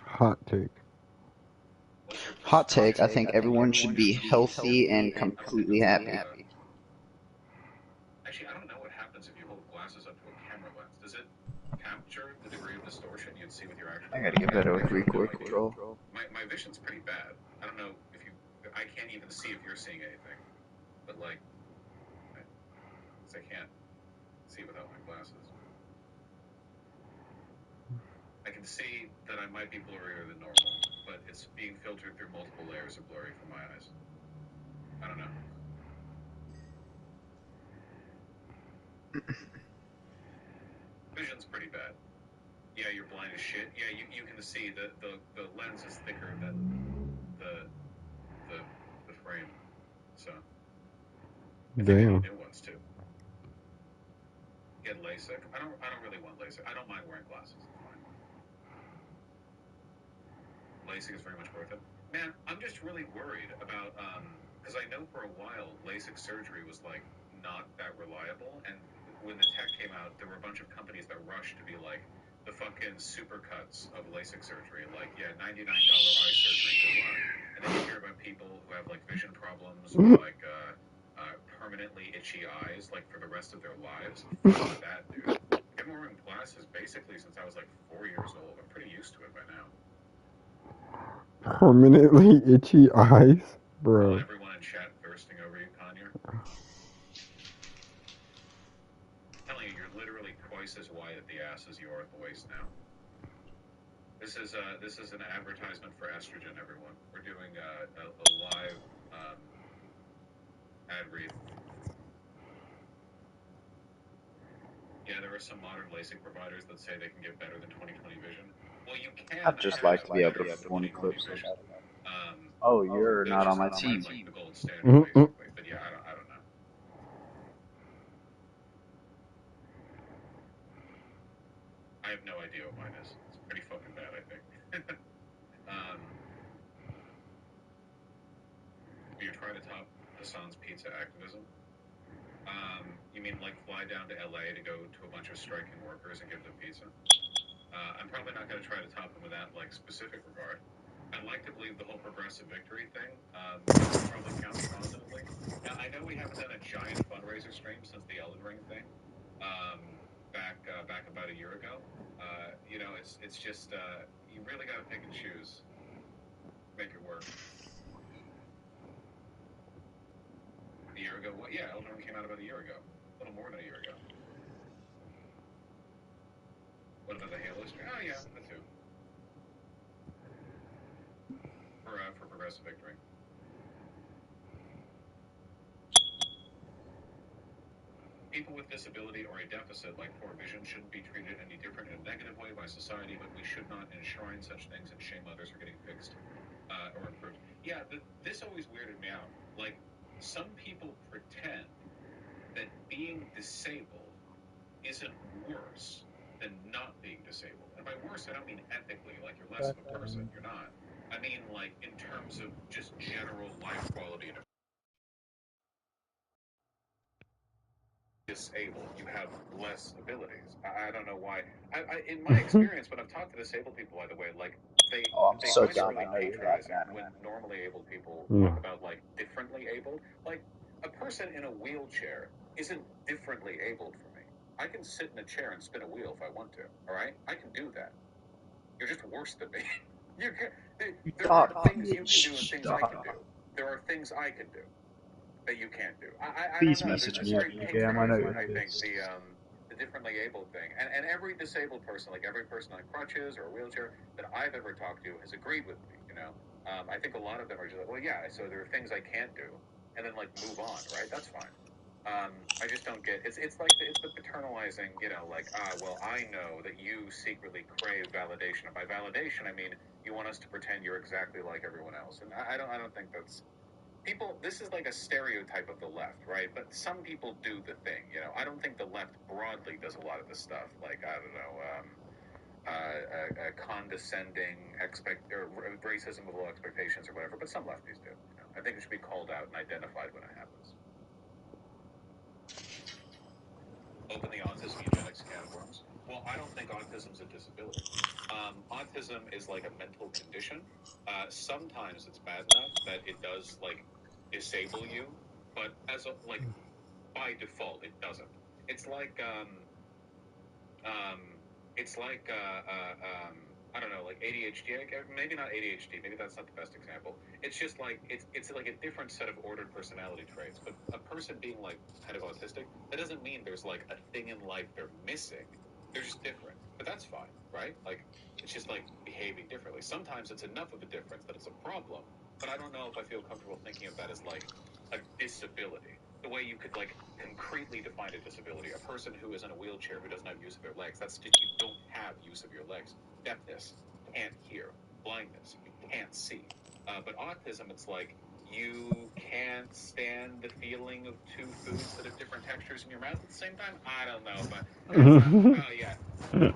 Hot take. Hot take, I think everyone should be healthy and completely happy. Actually, I don't know what happens if you hold glasses up to a camera lens. Does it capture the degree of distortion you'd see with your actual I gotta get better with recoil control. My vision's pretty bad. I don't know if you... I can't even see if you're seeing anything. But, like... I can't see without my glasses. I can see that I might be blurrier than normal, but it's being filtered through multiple layers of blurry from my eyes. I don't know. Vision's pretty bad. Yeah, you're blind as shit. Yeah, you can see the lens is thicker than the frame. So I think I need new ones too. Get LASIK. I don't really want LASIK. I don't mind wearing glasses. It's fine. LASIK is very much worth it. Man, I'm just really worried about because I know for a while LASIK surgery was like not that reliable, and when the tech came out, there were a bunch of companies that rushed to be like the fucking supercuts of LASIK surgery, like, yeah, $99 eye surgery, good luck. And then you hear about people who have like vision problems or like permanently itchy eyes, like for the rest of their lives. Fuck that, dude. I've been wearing glasses basically since I was like 4 years old. I'm pretty used to it by now. Permanently itchy eyes, bro. Everyone in chat thirsting over you, Conyer. Telling you, you're literally twice as wide at the ass as you are at the waist now. This is an advertisement for estrogen, everyone. We're doing a live ad read. Yeah, there are some modern LASIK providers that say they can get better than 20/20 vision. Well, you can. I'd just like to be able to have 20 clips on that. Oh, you're not on my team. Like the gold standard, basically. But yeah, I don't know. I have no idea what mine is. It's pretty fucking bad, I think. Do you try to top Hassan's pizza activism? You mean like fly down to LA to go to a bunch of striking workers and give them pizza? I'm probably not going to try to top them with that like specific regard. I'd like to believe the whole progressive victory thing probably counts positively. Now, I know we haven't done a giant fundraiser stream since the Elden Ring thing back about a year ago. You know, it's just you really got to pick and choose, make it work. A year ago, what? Yeah, Elden Ring came out about a year ago, a little more than a year ago. What about the Halo stream? Oh yeah, that too. For progressive victory. People with disability or a deficit like poor vision shouldn't be treated any different in a negative way by society, but we should not enshrine such things and shame others for getting fixed or improved. Yeah, this always weirded me out. Like, some people pretend that being disabled isn't worse than not being disabled. And by worse, I don't mean ethically, like you're less of a person, you're not. I mean, like, in terms of just general life quality and disabled, you have less abilities. I don't know why. In my experience, when I've talked to disabled people, by the way, like they I'm they so find it dumb. really I know you're patronizing laughing at me. when normally abled people Yeah. talk about like differently abled. Like a person in a wheelchair isn't differently abled from me. I can sit in a chair and spin a wheel if I want to. All right, I can do that. You're just worse than me. You can, there are things you can do and things I can do. There are things I can do that you can't do. I Please don't know. message It's me at very 2 a.m. I know patronizing, you're I think, pissed. the differently abled thing. And every disabled person, like every person on crutches or a wheelchair that I've ever talked to has agreed with me, you know? I think a lot of them are just like, well, yeah, so there are things I can't do, and then, like, move on, right? That's fine. I just don't get, it's like, it's the paternalizing, you know, like, well, I know that you secretly crave validation. And by validation, I mean, you want us to pretend you're exactly like everyone else. And I don't think that's, people, this is like a stereotype of the left, right? But some people do the thing, you know. I don't think the left broadly does a lot of the stuff, like, I don't know, condescending or racism of low expectations or whatever, but some lefties do. You know? I think it should be called out and identified when it happens. Open the autism eugenics can of worms. Well, I don't think autism's a disability. Autism is like a mental condition. Sometimes it's bad enough that it does like disable you, but as a like by default it doesn't. It's like it's like I don't know, like ADHD. Maybe not ADHD. Maybe that's not the best example. It's just like it's like a different set of ordered personality traits. But a person being like kind of autistic, that doesn't mean there's like a thing in life they're missing. They're just different. But that's fine, right? Like it's just like behaving differently. Sometimes it's enough of a difference that it's a problem. But I don't know if I feel comfortable thinking of that as like a disability. The way you could like concretely define a disability, a person who is in a wheelchair who doesn't have use of their legs, that's just you don't have use of your legs. Deafness, can't hear. Blindness, you can't see. But autism, it's like you can't stand the feeling of two foods that have different textures in your mouth at the same time. I don't know, but oh yeah, bro.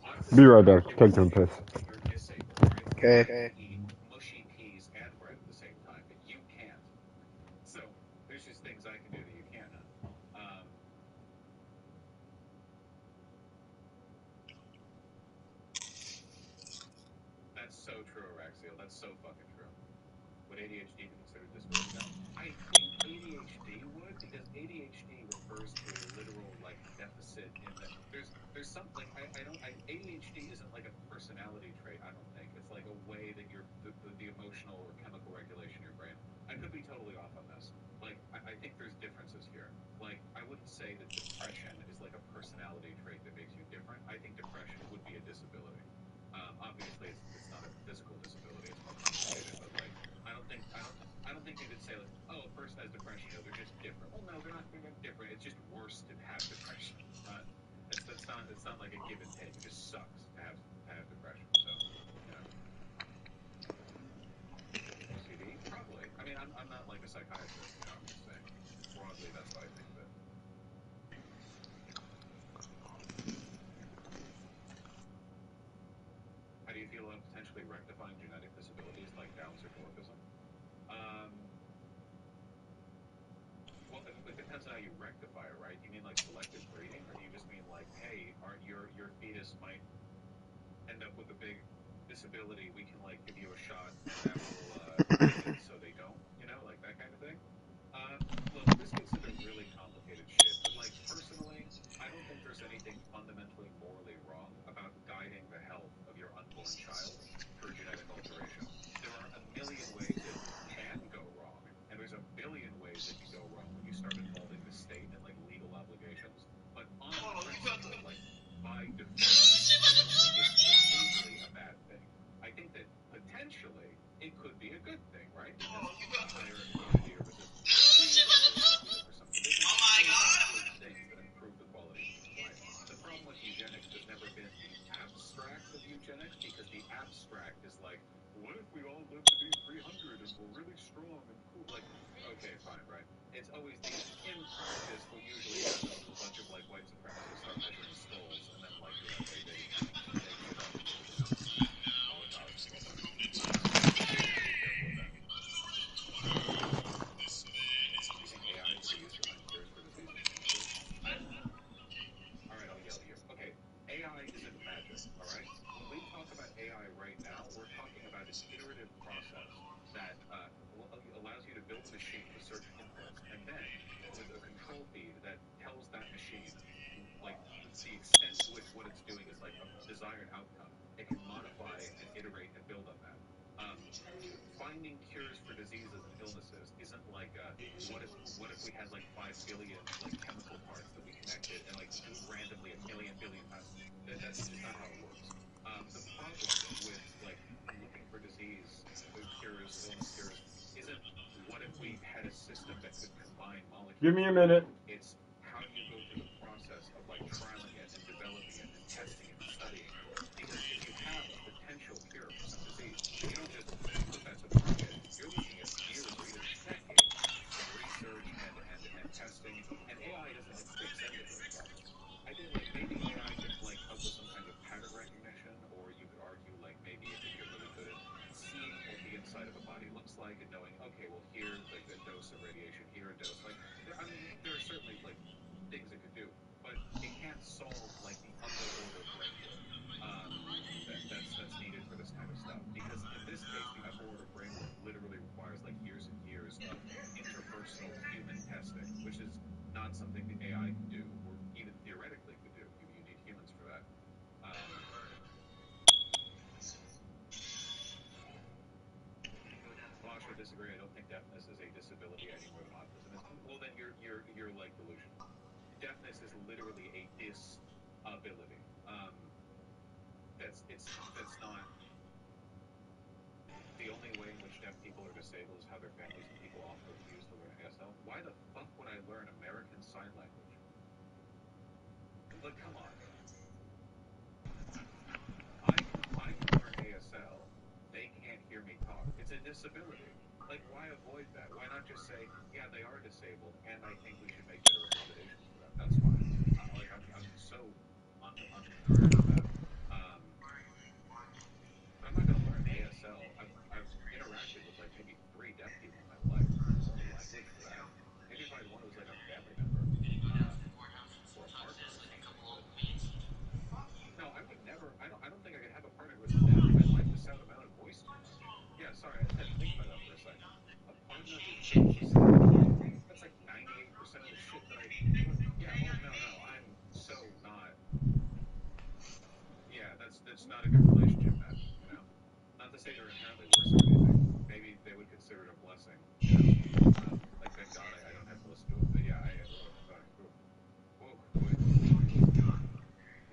Autism, Be right there. Take them piss. you're disabled, right? Okay. I can eat mushy peas and bread at the same time, but you can't. So there's just things I can do that you can't. That's so true, Araxiel. That's so fucking true. Would ADHD be considered disability now? I think ADHD would, because ADHD refers to a literal like deficit in that there's something ADHD isn't like a personality trait. I don't think it's like a way that the emotional or chemical regulation in your brain. I could be totally off on this. Like I think there's differences here. Like I wouldn't say that depression is like a personality trait that makes you different. I think depression would be a disability. Obviously, it's not a physical disability; it's more complicated. But like, I don't think you could say like, oh, a person has depression, you know, they're just different. Well, no, they're not different. It's just worse to have depression. It's not like a give and take. It just sucks to have depression. So, you know, OCD probably. I mean, I'm not like a psychiatrist. You know, I'm just saying broadly that's what I think of it. How do you feel about potentially rectifying genetic disabilities like Down's or dwarfism? Well, it depends on how you rectify it, right? You mean like selective breeding, or do you just mean like, hey, your fetus might end up with a big? disability, we can like give you a shot and that will make it so they don't, you know, like that kind of thing. Look, this gets into really complicated shit, but like personally, I don't think there's anything fundamentally morally wrong about guiding the health of your unborn child through genetic alteration. There are a million ways it can go wrong, and there's a billion ways it can go wrong when you start involving the state and like legal obligations. But on principle, like by default, I don't think it's innately a bad thing. I think that potentially it could be a good thing, right? Because a higher immunity or resistance to disease, a lower likelihood for some conditions, those are good things that improve the quality of human life. The problem with eugenics has never been the abstract of eugenics, because the abstract is like, what if we all live to be 300 and we're really strong and cool? Like, okay, fine, right? It's always these, in practice, what usually happens is a bunch of like white supremacists start measuring skulls, and then like, you know, they make shit up, you know, Holocaust and whatnot. So you gotta be careful with that. Using AI to be used to find cures for diseases. All right, I'll yell at you. Okay, AI isn't magic, all right? When we talk about AI right now, we're talking about an iterative process that allows you to build a machine with certain inputs, and then with a control feed that tells that machine, like, the extent to which what it's doing is like a desired outcome. It can modify and iterate and build on that. Finding cures for diseases and illnesses isn't like what if we had like 5 billion like chemical parts that we connected and like randomly a million billion times. That's just not how it works. The problem with like looking for disease cures, illness cures, isn't what if we had a system that could combine molecules. Give me a minute. It's how do you go through the process of like trialing it and developing it and testing it and studying it. Because if you have a potential cure for some disease, you don't just put that to the market. You're looking at years or even decades of research and testing, and AI doesn't like fix any of those problems. I think like maybe AI could like help with some kind of pattern recognition, or you could argue like maybe it could get really good at seeing what the inside of a body looks like and knowing, okay, well here like a dose of radiation, here a dose. Like I mean, there are certainly like things it could do, but it can't solve like the upper order brain work that's needed for this kind of stuff. Because in this case, the upper order brain work literally requires like years and years of interpersonal human testing, which is not something the AI can do, or even theoretically could do. You need humans for that. Well, I should disagree. I don't think deafness is a disability any more than autism is. Well, then you're like delusional. Deafness is literally a disability. That's not the only way in which deaf people are disabled is how their families and people often refuse to learn ASL. Why the fuck would I learn American Sign Language? Like, come on. I can learn ASL. They can't hear me talk. It's a disability. Like, why avoid that? Why not just say, yeah, they are disabled, and I think we should make better accommodations for them? That's fine. I'm so unconcerned with that. But I'm not going to learn ASL. I've interacted with like maybe 3 deaf people in my life. I don't learn the language for that. Maybe if I had one who was like a family member or a partner or something. But no, I would never. I don't think I could have a partner who was deaf. I like the sound of my own voice too much. Yeah, sorry, I just had to think about that for a second. A partner who's deaf was that's like 98% of the shit that I. Yeah. Oh no. I'm so not. Yeah, that's not a good relationship, Matt. You know. Not to say they're inherently worse or anything. Maybe they would consider it a blessing, you know. Like thank God I don't have to listen to them. But yeah, can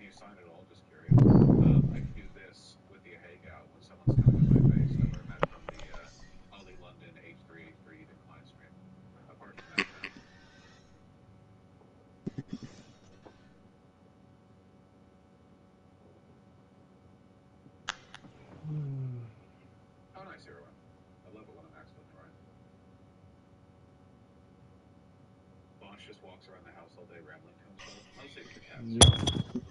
you sign it all? Just curious. I can do this with the hangout when someone's coming on my face. I learned that from the Ollie London H383 decline stream. Apart from that, no. Oh, nice, everyone. I love it when I'm accidentally right. Bosch just walks around the house all day rambling to himself, mostly with the cats. Yep.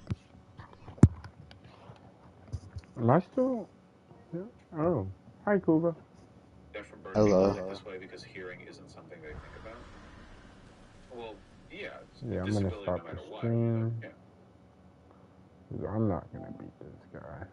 Am I still? Yeah. Oh. Hi, Kuba. Different bird Hello. people think this way because hearing isn't something they think about. Well, yeah, it's a Yeah, I'm gonna disability stop no matter the what. stream. But, yeah. I'm not gonna beat this guy.